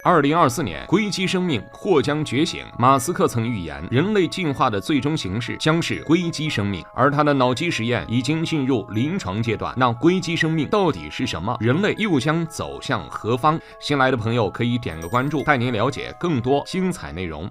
2024年，硅基生命或将觉醒。马斯克曾预言，人类进化的最终形式将是硅基生命，而他的脑机实验已经进入临床阶段。那硅基生命到底是什么？人类又将走向何方？新来的朋友可以点个关注，带您了解更多精彩内容。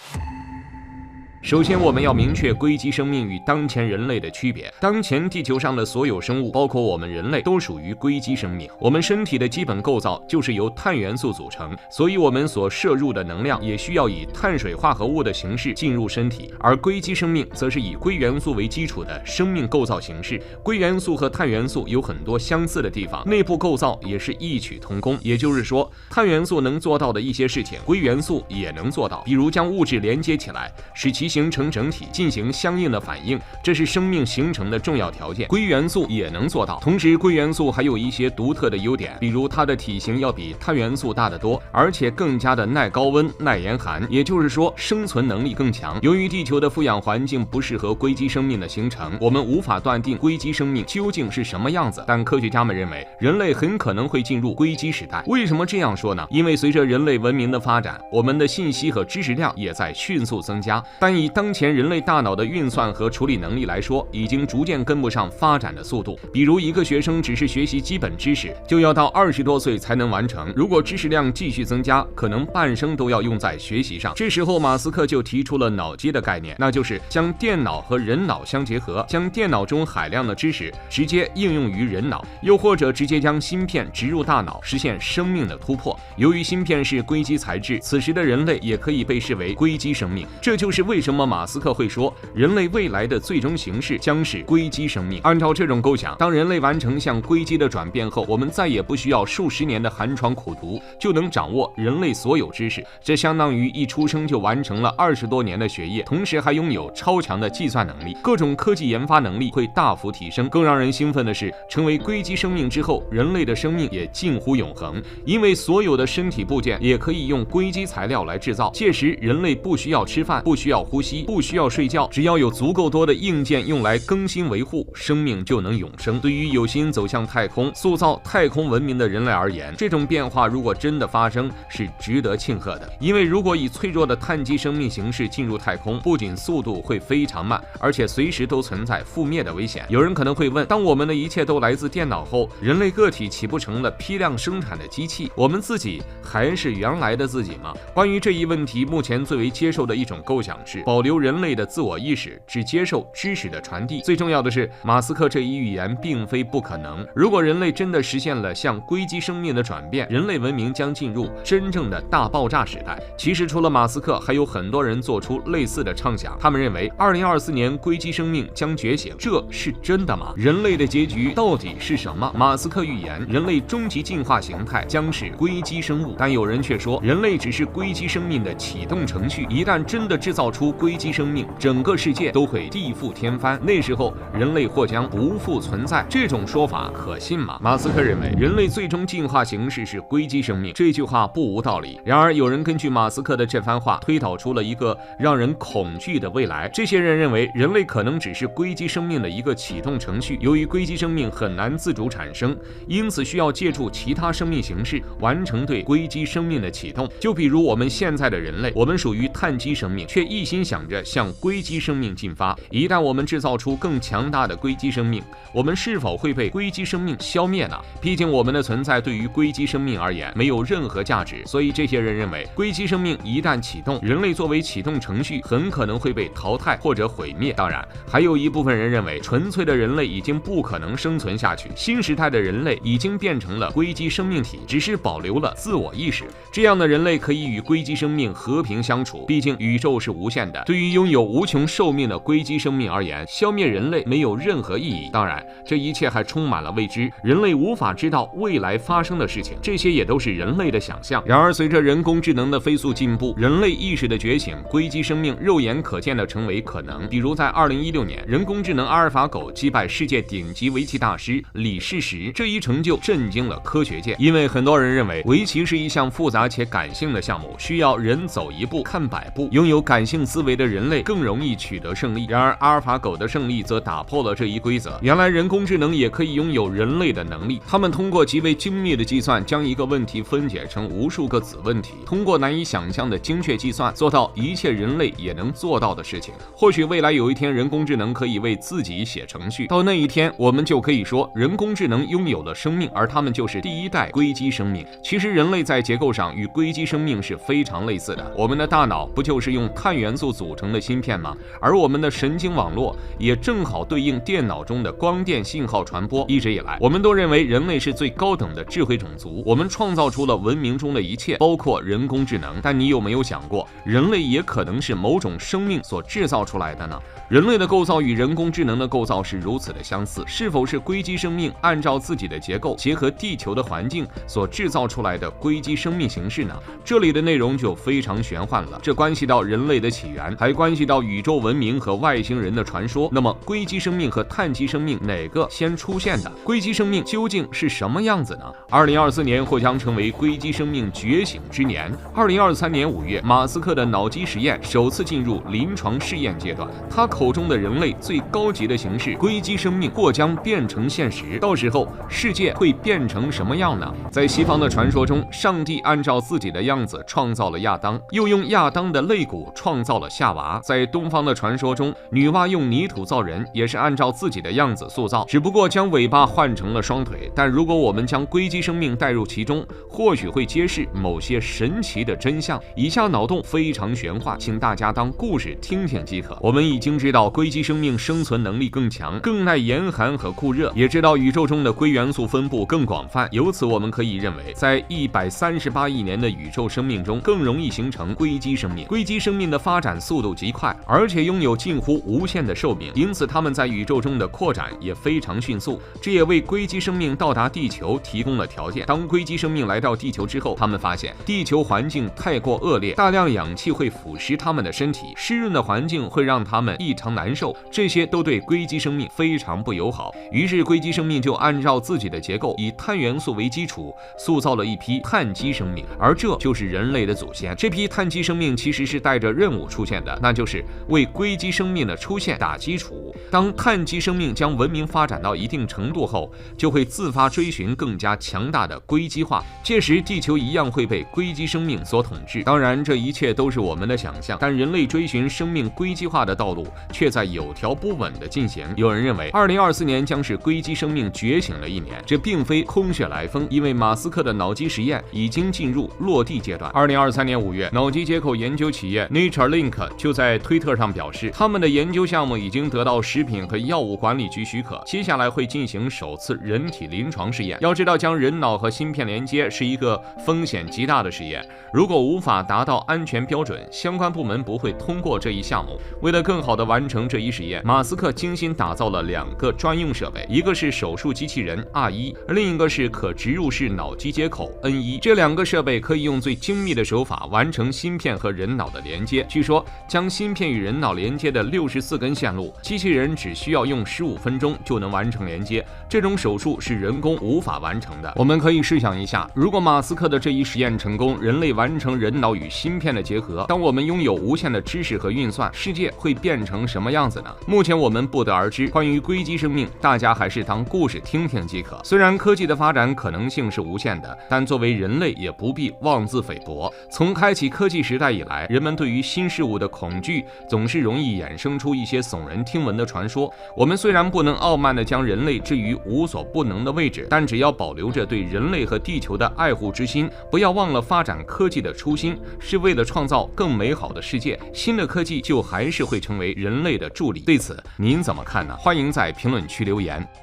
首先，我们要明确硅基生命与当前人类的区别。当前地球上的所有生物，包括我们人类，都属于硅基生命。我们身体的基本构造就是由碳元素组成，所以我们所摄入的能量也需要以碳水化合物的形式进入身体。而硅基生命则是以硅元素为基础的生命构造形式。硅元素和碳元素有很多相似的地方，内部构造也是异曲同工。也就是说，碳元素能做到的一些事情，硅元素也能做到，比如将物质连接起来，使其形成整体，进行相应的反应，这是生命形成的重要条件。硅元素也能做到。同时，硅元素还有一些独特的优点，比如它的体型要比碳元素大得多，而且更加的耐高温、耐严寒，也就是说生存能力更强。由于地球的富氧环境不适合硅基生命的形成，我们无法断定硅基生命究竟是什么样子。但科学家们认为，人类很可能会进入硅基时代。为什么这样说呢？因为随着人类文明的发展，我们的信息和知识量也在迅速增加，但以当前人类大脑的运算和处理能力来说，已经逐渐跟不上发展的速度。比如一个学生只是学习基本知识，就要到20多岁才能完成。如果知识量继续增加，可能半生都要用在学习上。这时候马斯克就提出了脑机的概念，那就是将电脑和人脑相结合，将电脑中海量的知识直接应用于人脑，又或者直接将芯片植入大脑，实现生命的突破。由于芯片是硅基材质，此时的人类也可以被视为硅基生命。这就是为什么马斯克会说人类未来的最终形式将是硅基生命。按照这种构想，当人类完成向硅基的转变后，我们再也不需要数十年的寒窗苦读就能掌握人类所有知识，这相当于一出生就完成了20多年的学业，同时还拥有超强的计算能力，各种科技研发能力会大幅提升。更让人兴奋的是，成为硅基生命之后，人类的生命也近乎永恒，因为所有的身体部件也可以用硅基材料来制造。届时人类不需要吃饭，不需要呼吸，不需要睡觉，只要有足够多的硬件用来更新维护，生命就能永生。对于有心走向太空、塑造太空文明的人类而言，这种变化如果真的发生，是值得庆贺的。因为如果以脆弱的碳基生命形式进入太空，不仅速度会非常慢，而且随时都存在覆灭的危险。有人可能会问，当我们的一切都来自电脑后，人类个体岂不成了批量生产的机器？我们自己还是原来的自己吗？关于这一问题，目前最为接受的一种构想是保留人类的自我意识，只接受知识的传递。最重要的是，马斯克这一预言并非不可能。如果人类真的实现了向硅基生命的转变，人类文明将进入真正的大爆炸时代。其实除了马斯克，还有很多人做出类似的畅想。他们认为2024年硅基生命将觉醒，这是真的吗？人类的结局到底是什么？马斯克预言人类终极进化形态将是硅基生物，但有人却说人类只是硅基生命的启动程序，一旦真的制造出硅基生命，整个世界都会地覆天翻，那时候人类或将不复存在。这种说法可信吗？马斯克认为人类最终进化形式是硅基生命，这句话不无道理。然而有人根据马斯克的这番话推导出了一个让人恐惧的未来。这些人认为人类可能只是硅基生命的一个启动程序，由于硅基生命很难自主产生，因此需要借助其他生命形式完成对硅基生命的启动。就比如我们现在的人类，我们属于碳基生命，却一心想着向硅基生命进发。一旦我们制造出更强大的硅基生命，我们是否会被硅基生命消灭呢？毕竟我们的存在对于硅基生命而言没有任何价值，所以这些人认为硅基生命一旦启动，人类作为启动程序很可能会被淘汰或者毁灭。当然还有一部分人认为纯粹的人类已经不可能生存下去，新时代的人类已经变成了硅基生命体，只是保留了自我意识。这样的人类可以与硅基生命和平相处，毕竟宇宙是无限的。对于拥有无穷寿命的硅基生命而言，消灭人类没有任何意义。当然这一切还充满了未知，人类无法知道未来发生的事情，这些也都是人类的想象。然而随着人工智能的飞速进步，人类意识的觉醒，硅基生命肉眼可见的成为可能。比如在2016年，人工智能阿尔法狗击败世界顶级围棋大师李世石，这一成就震惊了科学界。因为很多人认为围棋是一项复杂且感性的项目，需要人走一步看百步，拥有感性思维维的人类更容易取得胜利。然而阿尔法狗的胜利则打破了这一规则。原来人工智能也可以拥有人类的能力，他们通过极为精密的计算，将一个问题分解成无数个子问题，通过难以想象的精确计算，做到一切人类也能做到的事情。或许未来有一天，人工智能可以为自己写程序，到那一天，我们就可以说人工智能拥有了生命，而它们就是第一代硅基生命。其实人类在结构上与硅基生命是非常类似的，我们的大脑不就是用碳元素组成的芯片吗？而我们的神经网络也正好对应电脑中的光电信号传播。一直以来，我们都认为人类是最高等的智慧种族，我们创造出了文明中的一切，包括人工智能。但你有没有想过，人类也可能是某种生命所制造出来的呢？人类的构造与人工智能的构造是如此的相似，是否是硅基生命按照自己的结构，结合地球的环境所制造出来的硅基生命形式呢？这里的内容就非常玄幻了，这关系到人类的起源，还关系到宇宙文明和外星人的传说。那么硅基生命和碳基生命哪个先出现的？硅基生命究竟是什么样子呢？2024年或将成为硅基生命觉醒之年。2023年5月，马斯克的脑机实验首次进入临床试验阶段，他口中的人类最高级的形式硅基生命或将变成现实。到时候世界会变成什么样呢？在西方的传说中，上帝按照自己的样子创造了亚当，又用亚当的肋骨创造了夏娃。在东方的传说中，女娲用泥土造人，也是按照自己的样子塑造，只不过将尾巴换成了双腿。但如果我们将硅基生命带入其中，或许会揭示某些神奇的真相。以下脑洞非常玄幻，请大家当故事听听即可。我们已经知道硅基生命生存能力更强，更耐严寒和酷热，也知道宇宙中的硅元素分布更广泛。由此我们可以认为，在138亿年的宇宙生命中，更容易形成硅基生命。硅基生命的发展速度极快，而且拥有近乎无限的寿命，因此它们在宇宙中的扩展也非常迅速。这也为硅基生命到达地球提供了条件。当硅基生命来到地球之后，他们发现地球环境太过恶劣，大量氧气会腐蚀他们的身体，湿润的环境会让他们异常难受，这些都对硅基生命非常不友好。于是硅基生命就按照自己的结构，以碳元素为基础，塑造了一批碳基生命，而这就是人类的祖先。这批碳基生命其实是带着任务出现的，那就是为硅基生命的出现打基础。当碳基生命将文明发展到一定程度后，就会自发追寻更加强大的硅基化，届时地球一样会被硅基生命所统治。当然这一切都是我们的想象，但人类追寻生命硅基化的道路却在有条不紊地进行。有人认为2024年将是硅基生命觉醒的一年，这并非空穴来风，因为马斯克的脑机实验已经进入落地阶段。2023年5月，脑机接口研究企业 Neuralink 就在推特上表示，他们的研究项目已经得到食品和药物管理局许可，接下来会进行首次人体临床试验。要知道，将人脑和芯片连接是一个风险极大的实验，如果无法达到安全标准，相关部门不会通过这一项目。为了更好地完成这一实验，马斯克精心打造了2个专用设备，一个是手术机器人 R1， 另一个是可植入式脑机接口 N1。这2个设备可以用最精密的手法完成芯片和人脑的连接。据说将芯片与人脑连接的64根线路，机器人只需要用15分钟就能完成连接，这种手术是人工无法完成的。我们可以试想一下，如果马斯克的这一实验成功，人类完成人脑与芯片的结合，当我们拥有无限的知识和运算，世界会变成什么样子呢？目前我们不得而知，关于硅基生命，大家还是当故事听听即可。虽然科技的发展可能性是无限的，但作为人类也不必妄自菲薄。从开启科技时代以来，人们对于新事物的恐惧总是容易衍生出一些耸人听闻的传说。我们虽然不能傲慢地将人类置于无所不能的位置，但只要保留着对人类和地球的爱护之心，不要忘了发展科技的初心是为了创造更美好的世界，新的科技就还是会成为人类的助力。对此您怎么看呢？欢迎在评论区留言。